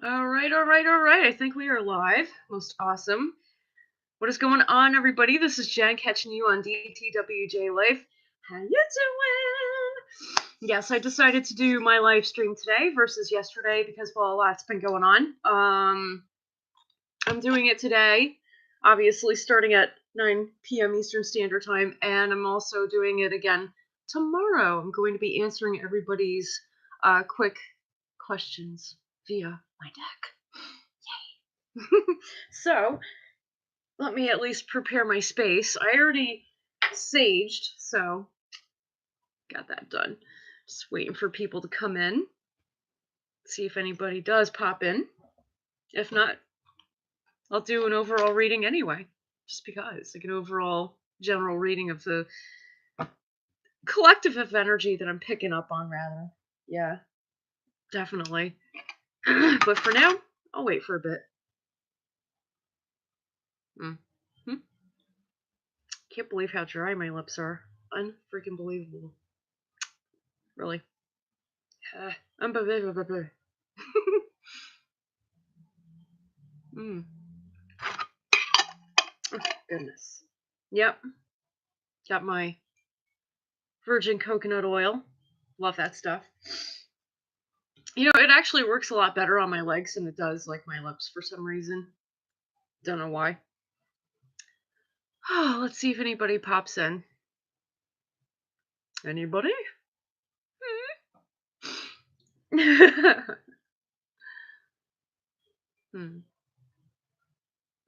All right, all right, all right. I think we are live. Most awesome. What is going on, everybody? This is Jen catching you on DTWJLife. How you doing? Yes, I decided to do my live stream today versus yesterday because, well, a lot's been going on. I'm doing it today, obviously starting at 9 p.m. Eastern Standard Time, and I'm also doing it again tomorrow. I'm going to be answering everybody's quick questions via my deck. So, let me at least prepare my space. I already saged, so got that done. Just waiting for people to come in. See if anybody does pop in. If not, I'll do an overall reading anyway. Just because. Like an overall general reading of the collective of energy that I'm picking up on, rather. Yeah, definitely. But for now, I'll wait for a bit. Can't believe how dry my lips are. Unfreaking believable. Really. Unbelievable. Oh, goodness. Yep. Got my virgin coconut oil. Love that stuff. You know, it actually works a lot better on my legs than it does like my lips for some reason. Don't know why. Oh, let's see if anybody pops in. Anybody? It's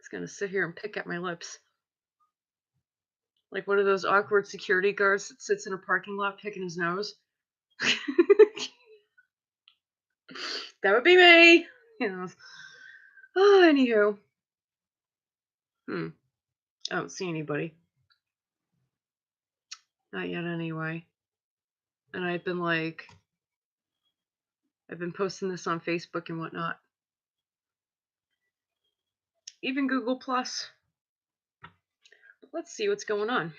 gonna sit here and pick at my lips. Like one of those awkward security guards that sits in a parking lot picking his nose. That would be me. You know. Oh, anywho. I don't see anybody. Not yet, anyway. And I've been posting this on Facebook and whatnot. Even Google Plus. But let's see what's going on.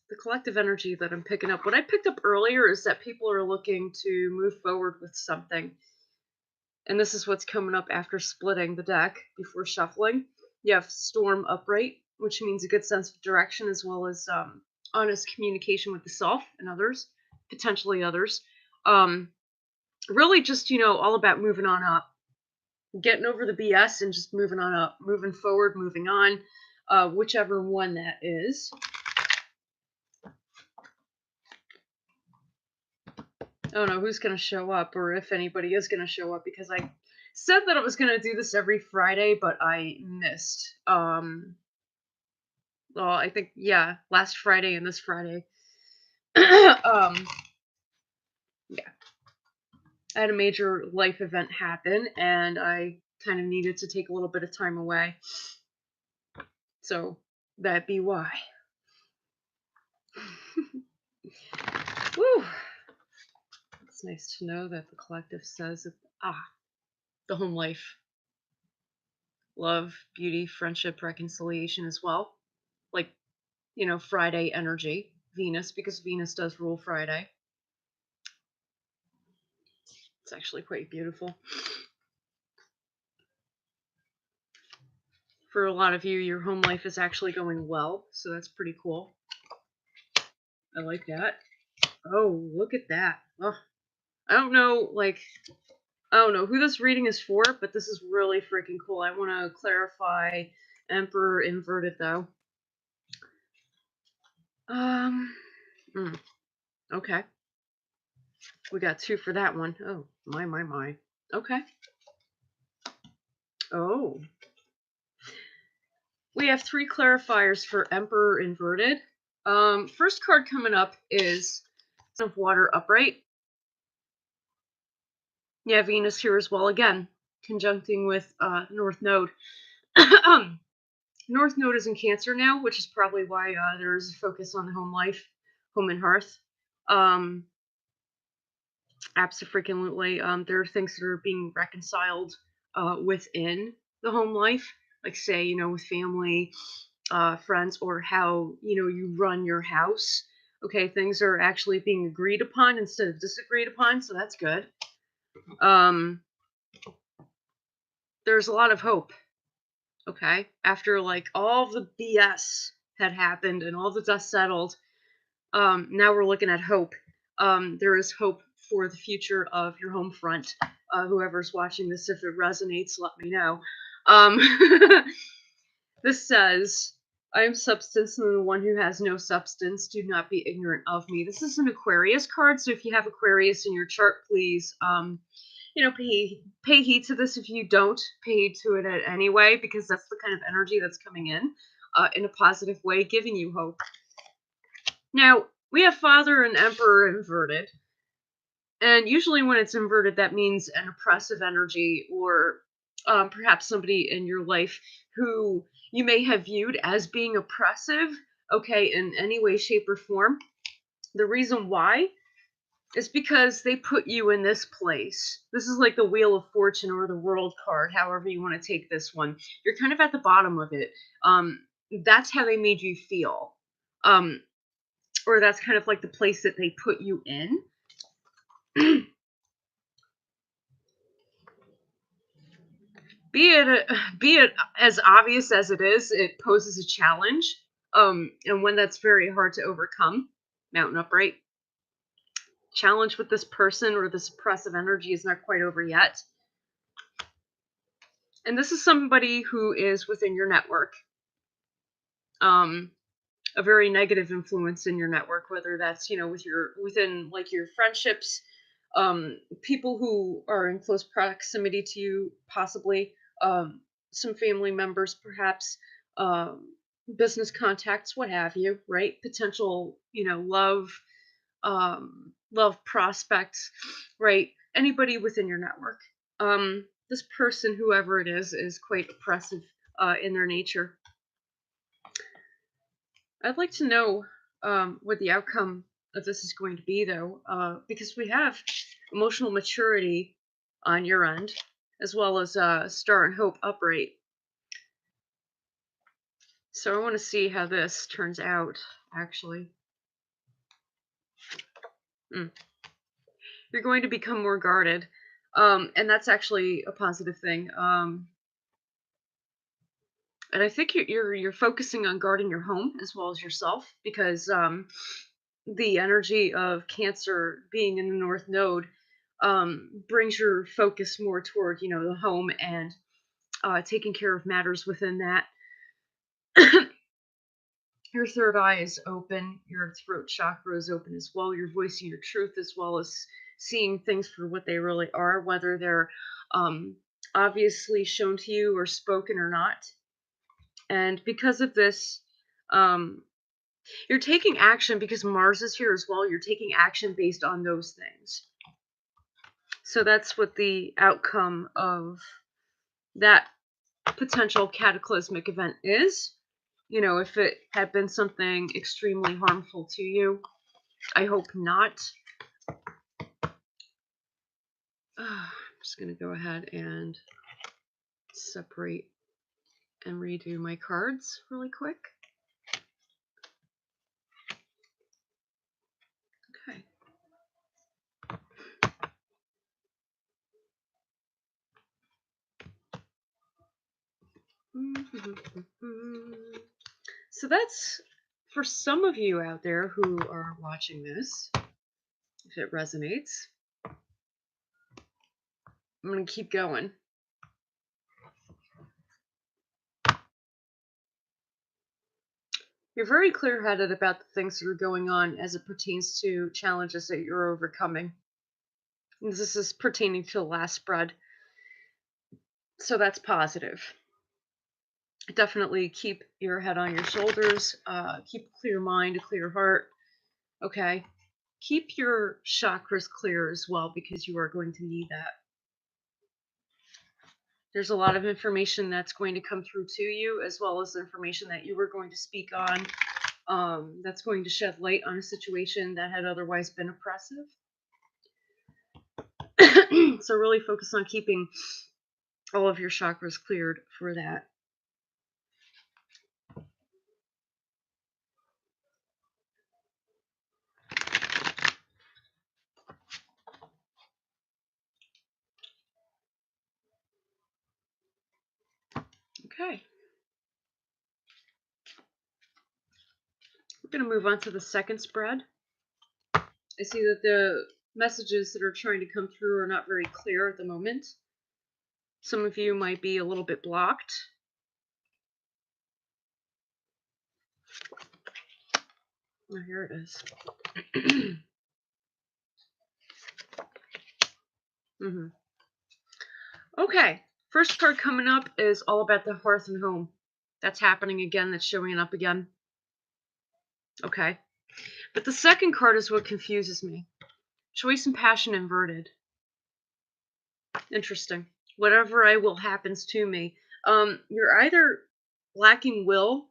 The collective energy that I'm picking up. What I picked up earlier is that people are looking to move forward with something. And this is what's coming up after splitting the deck before shuffling. You have Storm Upright, which means a good sense of direction as well as honest communication with the self and others, potentially others. Really just, all about moving on up, getting over the BS and just moving on up, moving forward, moving on, whichever one that is. I don't know who's going to show up or if anybody is going to show up because I said that I was going to do this every Friday, but I missed. Well, I think, yeah, last Friday and this Friday. Yeah. I had a major life event happen and I kind of needed to take a little bit of time away. So that be why. Woo! It's nice to know that the collective says that, the home life. Love, beauty, friendship, reconciliation as well. Like, Friday energy. Venus, because Venus does rule Friday. It's actually quite beautiful. For a lot of you, your home life is actually going well, so that's pretty cool. I like that. Oh, look at that. Oh, I don't know who this reading is for, but this is really freaking cool. I want to clarify Emperor inverted, though. Okay. We got 2 for that one. Oh, my. Okay. Oh. We have 3 clarifiers for Emperor inverted. First card coming up is of Water upright. Yeah, Venus here as well, again, conjuncting with North Node. North Node is in Cancer now, which is probably why there's a focus on the home life, home and hearth. Absolutely. There are things that are being reconciled within the home life, like say, with family, friends, or how, you run your house. Okay, things are actually being agreed upon instead of disagreed upon, so that's good. there's a lot of hope, okay? After like all the BS had happened and all the dust settled, now we're looking at hope. There is hope for the future of your home front. Whoever's watching this, if it resonates, let me know. Um, this says, I am substance and the one who has no substance. Do not be ignorant of me. This is an Aquarius card, so if you have Aquarius in your chart, please, pay heed to this. If you don't, pay heed to it anyway, because that's the kind of energy that's coming in a positive way, giving you hope. Now, we have Father and Emperor inverted. And usually when it's inverted, that means an oppressive energy or perhaps somebody in your life who you may have viewed as being oppressive, okay, in any way, shape, or form. The reason why is because they put you in this place. This is like the Wheel of Fortune or the World card, however you want to take this one. You're kind of at the bottom of it. That's how they made you feel. Or that's kind of like the place that they put you in. be it as obvious as it is, it poses a challenge, and one that's very hard to overcome. Mountain upright. Challenge with this person or this oppressive energy is not quite over yet. And this is somebody who is within your network. A very negative influence in your network, whether that's, within like your friendships, people who are in close proximity to you, possibly, some family members, perhaps, business contacts, what have you, right? Potential, love prospects, right? Anybody within your network. This person, whoever it is quite oppressive in their nature. I'd like to know what the outcome of this is going to be, though, because we have emotional maturity on your end, as well as Star and Hope upright. So I want to see how this turns out, actually. You're going to become more guarded, and that's actually a positive thing. And I think you're focusing on guarding your home as well as yourself, because the energy of Cancer being in the North Node brings your focus more toward, the home and taking care of matters within that. Your third eye is open, your throat chakra is open as well. You're voicing your truth as well as seeing things for what they really are, whether they're obviously shown to you or spoken or not. And because of this, you're taking action because Mars is here as well. You're taking action based on those things. So that's what the outcome of that potential cataclysmic event is. If it had been something extremely harmful to you, I hope not. I'm just going to go ahead and separate and redo my cards really quick. Okay. So that's for some of you out there who are watching this, if it resonates. I'm going to keep going. You're very clear-headed about the things that are going on as it pertains to challenges that you're overcoming. And this is pertaining to the last spread. So that's positive. Definitely keep your head on your shoulders. Keep a clear mind, a clear heart. Okay. Keep your chakras clear as well, because you are going to need that. There's a lot of information that's going to come through to you, as well as information that you were going to speak on, that's going to shed light on a situation that had otherwise been oppressive. So really focus on keeping all of your chakras cleared for that. Okay. We're going to move on to the second spread. I see that the messages that are trying to come through are not very clear at the moment. Some of you might be a little bit blocked. Oh, here it is. Okay, first card coming up is all about the hearth and home. That's happening again, that's showing up again. Okay, but the second card is what confuses me. Choice and passion inverted. Interesting. Whatever I will happens to me. You're either lacking will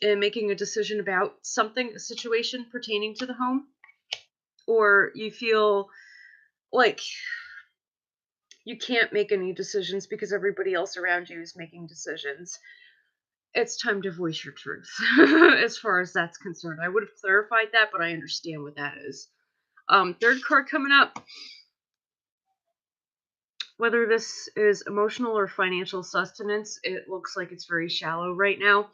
in making a decision about something, a situation pertaining to the home, or you feel like you can't make any decisions because everybody else around you is making decisions. It's time to voice your truth as far as that's concerned. I would have clarified that, but I understand what that is. Third card coming up. Whether this is emotional or financial sustenance, it looks like it's very shallow right now.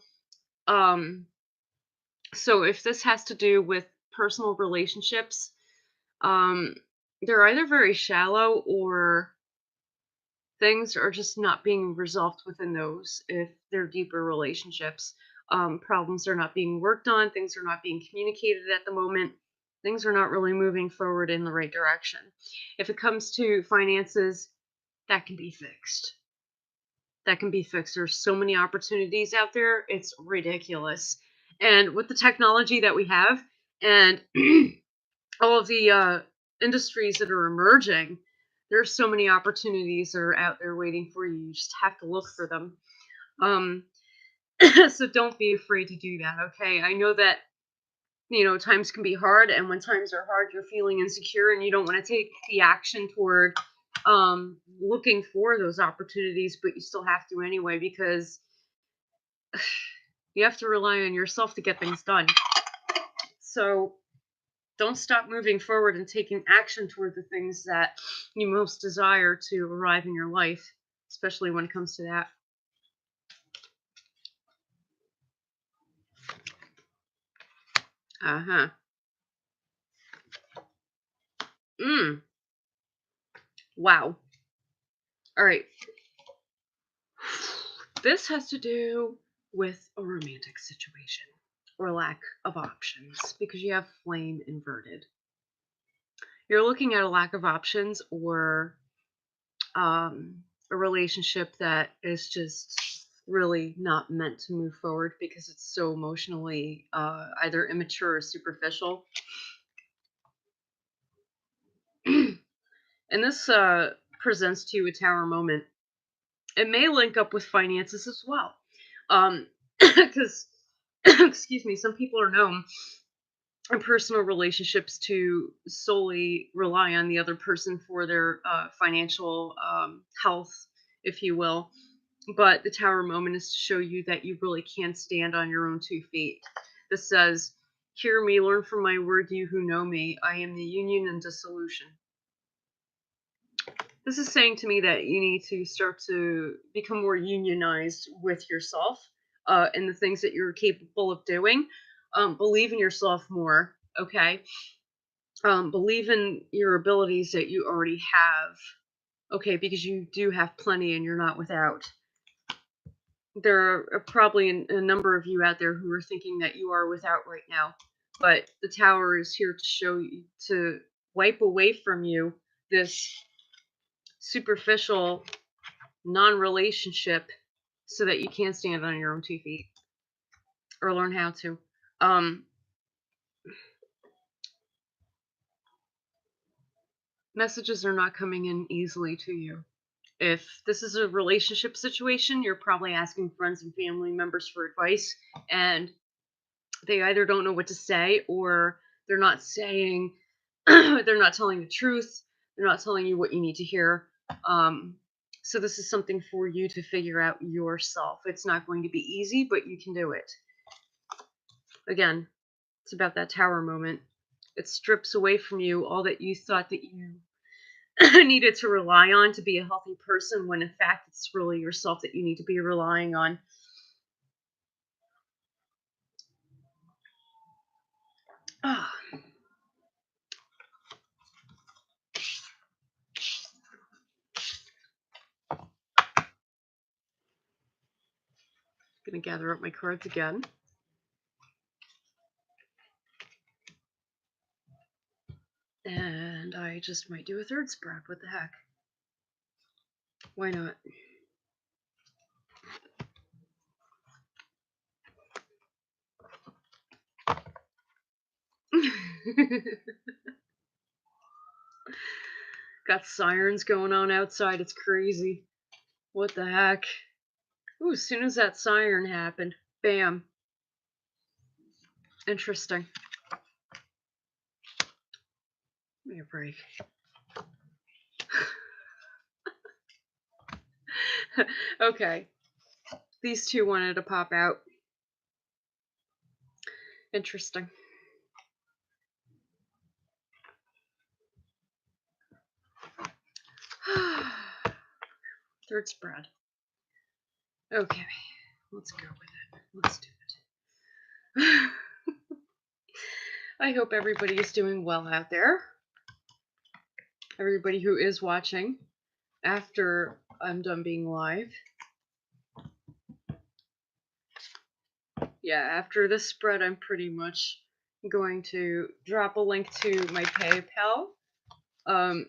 So if this has to do with personal relationships, they're either very shallow or things are just not being resolved within those if they're deeper relationships. Problems are not being worked on, things are not being communicated at the moment, things are not really moving forward in the right direction. If it comes to finances, that can be fixed. That can be fixed. There's so many opportunities out there, it's ridiculous. And with the technology that we have and all of the industries that are emerging, there's so many opportunities that are out there waiting for you. You just have to look for them. Um, so don't be afraid to do that, okay? I know that, times can be hard, and when times are hard, you're feeling insecure and you don't want to take the action toward looking for those opportunities, but you still have to anyway because you have to rely on yourself to get things done. So don't stop moving forward and taking action toward the things that you most desire to arrive in your life, especially when it comes to that. Uh-huh. Wow. All right. This has to do with a romantic situation or lack of options because you have flame inverted. You're looking at a lack of options or a relationship that is just really not meant to move forward because it's so emotionally either immature or superficial. And this presents to you a tower moment. It may link up with finances as well. Because, excuse me, some people are known in personal relationships to solely rely on the other person for their financial health, if you will. But the tower moment is to show you that you really can stand on your own 2 feet. This says, "Hear me, learn from my word, you who know me. I am the union and dissolution." This is saying to me that you need to start to become more unionized with yourself and the things that you're capable of doing. Believe in yourself more, okay? Believe in your abilities that you already have, okay? Because you do have plenty and you're not without. There are probably a number of you out there who are thinking that you are without right now, but the tower is here to show you, to wipe away from you this superficial non-relationship so that you can stand on your own 2 feet or learn how to. Messages are not coming in easily to you. If this is a relationship situation, you're probably asking friends and family members for advice, and they either don't know what to say or they're not saying, they're not telling the truth, they're not telling you what you need to hear. So this is something for you to figure out yourself. It's not going to be easy, but you can do it. Again, it's about that tower moment. It strips away from you all that you thought that you needed to rely on to be a healthy person, when in fact it's really yourself that you need to be relying on. Ah. Gonna gather up my cards again. And I just might do a third spread. What the heck? Why not? Got sirens going on outside. It's crazy. What the heck? Ooh, as soon as that siren happened, bam. Interesting. Give me a break. Okay. These two wanted to pop out. Interesting. Third spread. Okay. Let's go with it. Let's do it. I hope everybody is doing well out there. Everybody who is watching after I'm done being live. Yeah, after this spread, I'm pretty much going to drop a link to my PayPal.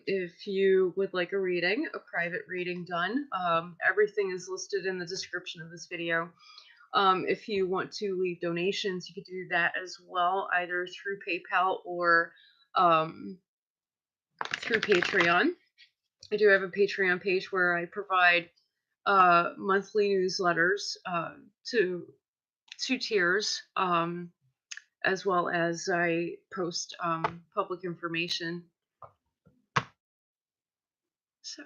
If you would like a reading, a private reading done, everything is listed in the description of this video. If you want to leave donations, you could do that as well, either through PayPal or through Patreon. I do have a Patreon page where I provide monthly newsletters to 2 tiers, as well as I post public information. So.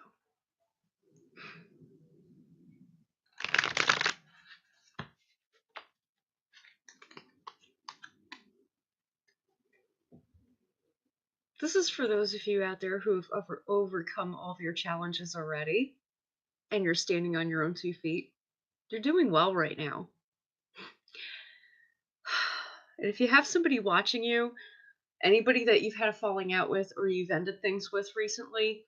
This is for those of you out there who have overcome all of your challenges already, and you're standing on your own 2 feet. You're doing well right now. And if you have somebody watching you, anybody that you've had a falling out with or you've ended things with recently,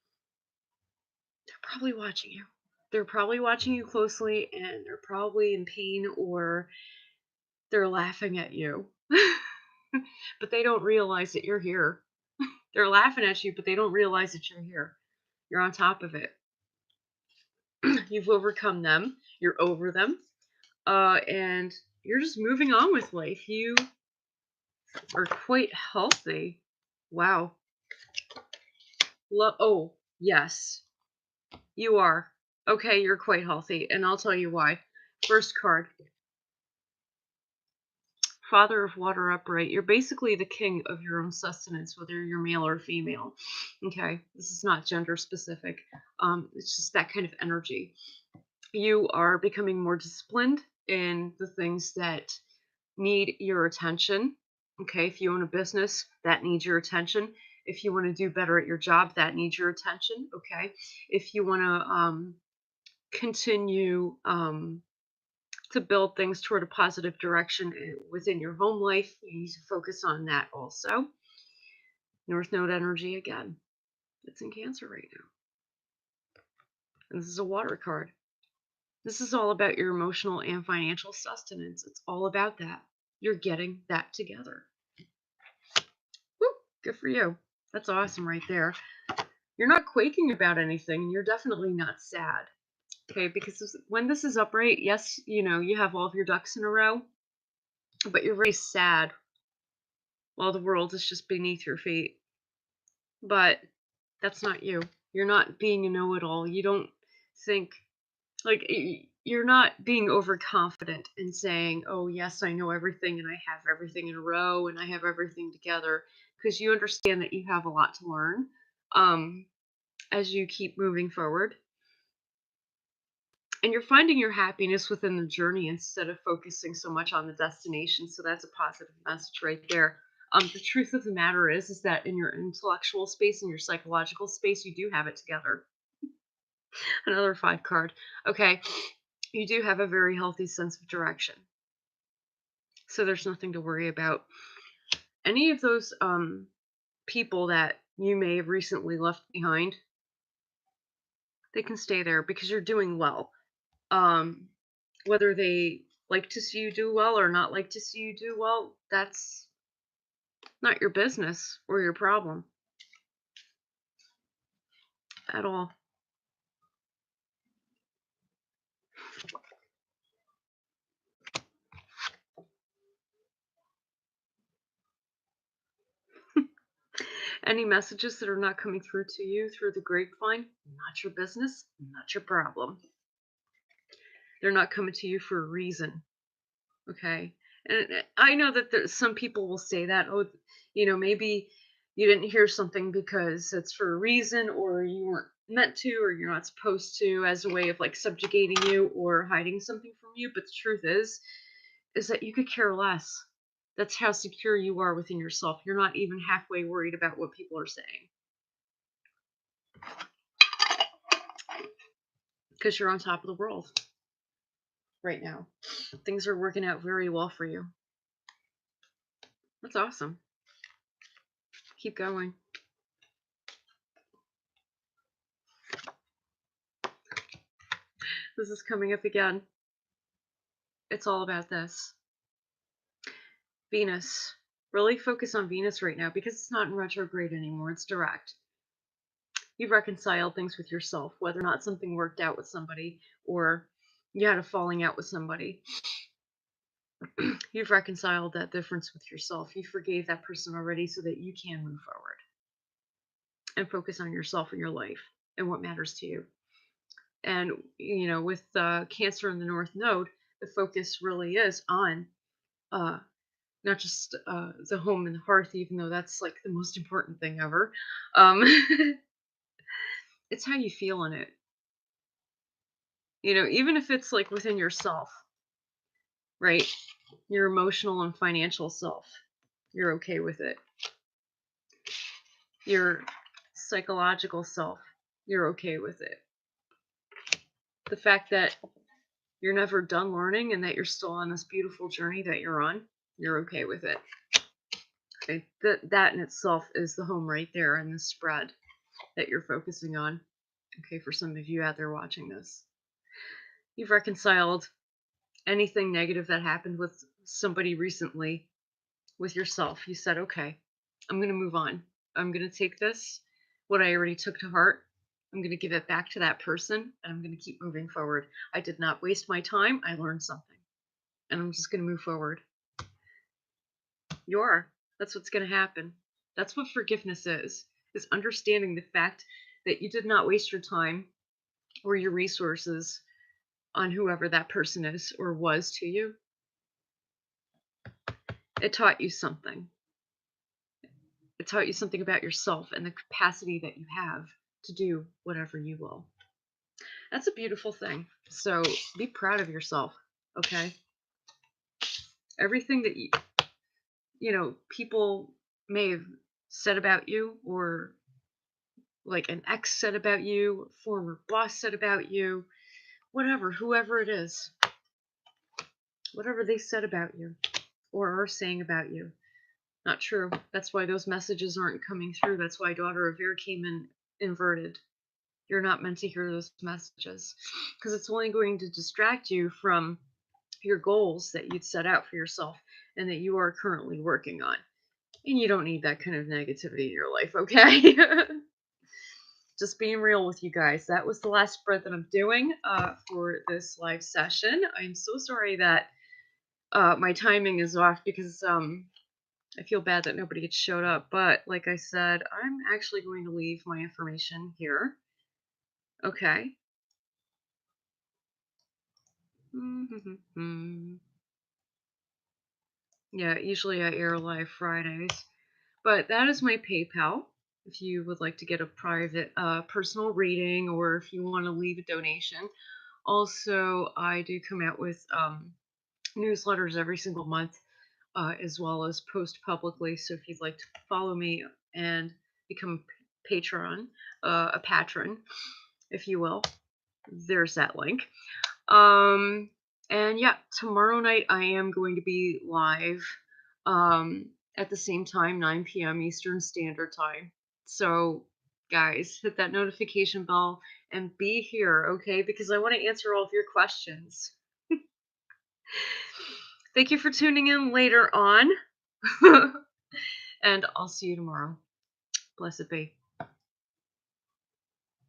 they're probably watching you. They're probably watching you closely, and they're probably in pain or they're laughing at you. But they don't realize that you're here. They're laughing at you, but they don't realize that you're here. You're on top of it. You've overcome them. You're over them. And you're just moving on with life. You are quite healthy. Wow. Oh, yes. You are. Okay, you're quite healthy. And I'll tell you why. First card. Father of Water Upright. You're basically the king of your own sustenance, whether you're male or female. Okay, this is not gender specific. It's just that kind of energy. You are becoming more disciplined in the things that need your attention. Okay, if you own a business, that needs your attention. If you want to do better at your job, that needs your attention. Okay, if you want to continue to build things toward a positive direction within your home life, you need to focus on that also. North Node energy again. It's in Cancer right now. And this is a water card. This is all about your emotional and financial sustenance. It's all about that. You're getting that together. Woo, good for you. That's awesome right there. You're not quaking about anything. You're definitely not sad. Okay, because when this is upright, yes, you have all of your ducks in a row, but you're very sad while the world is just beneath your feet. But that's not you. You're not being a know-it-all. You don't think, like, you're not being overconfident and saying, oh, yes, I know everything and I have everything in a row and I have everything together, because you understand that you have a lot to learn as you keep moving forward. And you're finding your happiness within the journey instead of focusing so much on the destination. So that's a positive message right there. The truth of the matter is that in your intellectual space and your psychological space, you do have it together. Another 5 card. Okay, you do have a very healthy sense of direction. So there's nothing to worry about. any of those people that you may have recently left behind, they can stay there because you're doing well. Um, whether they like to see you do well or not like to see you do well, that's not your business or your problem at all. Any messages that are not coming through to you through the grapevine, not your business, not your problem. They're not coming to you for a reason. Okay. And I know that there's some people will say that, oh, maybe you didn't hear something because it's for a reason, or you weren't meant to, or you're not supposed to, as a way of like subjugating you or hiding something from you. But the truth is that you could care less. That's how secure you are within yourself. You're not even halfway worried about what people are saying because you're on top of the world right now. Things are working out very well for you. That's awesome. Keep going. This is coming up again. It's all about this. Venus. Really focus on Venus right now because it's not in retrograde anymore. It's direct. You've reconciled things with yourself, whether or not something worked out with somebody or you had a falling out with somebody. You've reconciled that difference with yourself. You forgave that person already so that you can move forward and focus on yourself and your life and what matters to you. And, with Cancer in the North Node, the focus really is on not just the home and the hearth, even though that's like the most important thing ever. Um, it's how you feel in it. Even if it's like within yourself, right? Your emotional and financial self, you're okay with it. Your psychological self, you're okay with it. The fact that you're never done learning and that you're still on this beautiful journey that you're on, you're okay with it. Okay? That in itself is the home right there in the spread that you're focusing on. Okay, for some of you out there watching this. You've reconciled anything negative that happened with somebody recently with yourself. You said, okay, I'm going to move on. I'm going to take this, what I already took to heart. I'm going to give it back to that person and I'm going to keep moving forward. I did not waste my time. I learned something and I'm just going to move forward. You are. That's what's going to happen. That's what forgiveness is understanding the fact that you did not waste your time or your resources on whoever that person is or was to you. It taught you something. It taught you something about yourself and the capacity that you have to do whatever you will. That's a beautiful thing. So be proud of yourself, okay? Everything that people may have said about you, or like an ex said about you, former boss said about you, whatever, whoever it is, whatever they said about you or are saying about you, not true. That's why those messages aren't coming through. That's why Daughter of Air came in inverted. You're not meant to hear those messages because it's only going to distract you from your goals that you'd set out for yourself and that you are currently working on. And you don't need that kind of negativity in your life, okay? Just being real with you guys. That was the last spread that I'm doing for this live session. I'm so sorry that my timing is off because I feel bad that nobody had showed up. But like I said, I'm actually going to leave my information here. Okay. Yeah, usually I air live Fridays. But that is my PayPal. If you would like to get a private personal reading or if you want to leave a donation. Also, I do come out with newsletters every single month, as well as post publicly. So if you'd like to follow me and become a patron, if you will, there's that link. And yeah, tomorrow night I am going to be live at the same time, 9 p.m. Eastern Standard Time. So, guys, hit that notification bell and be here, okay? Because I want to answer all of your questions. Thank you for tuning in later on. And I'll see you tomorrow. Blessed be.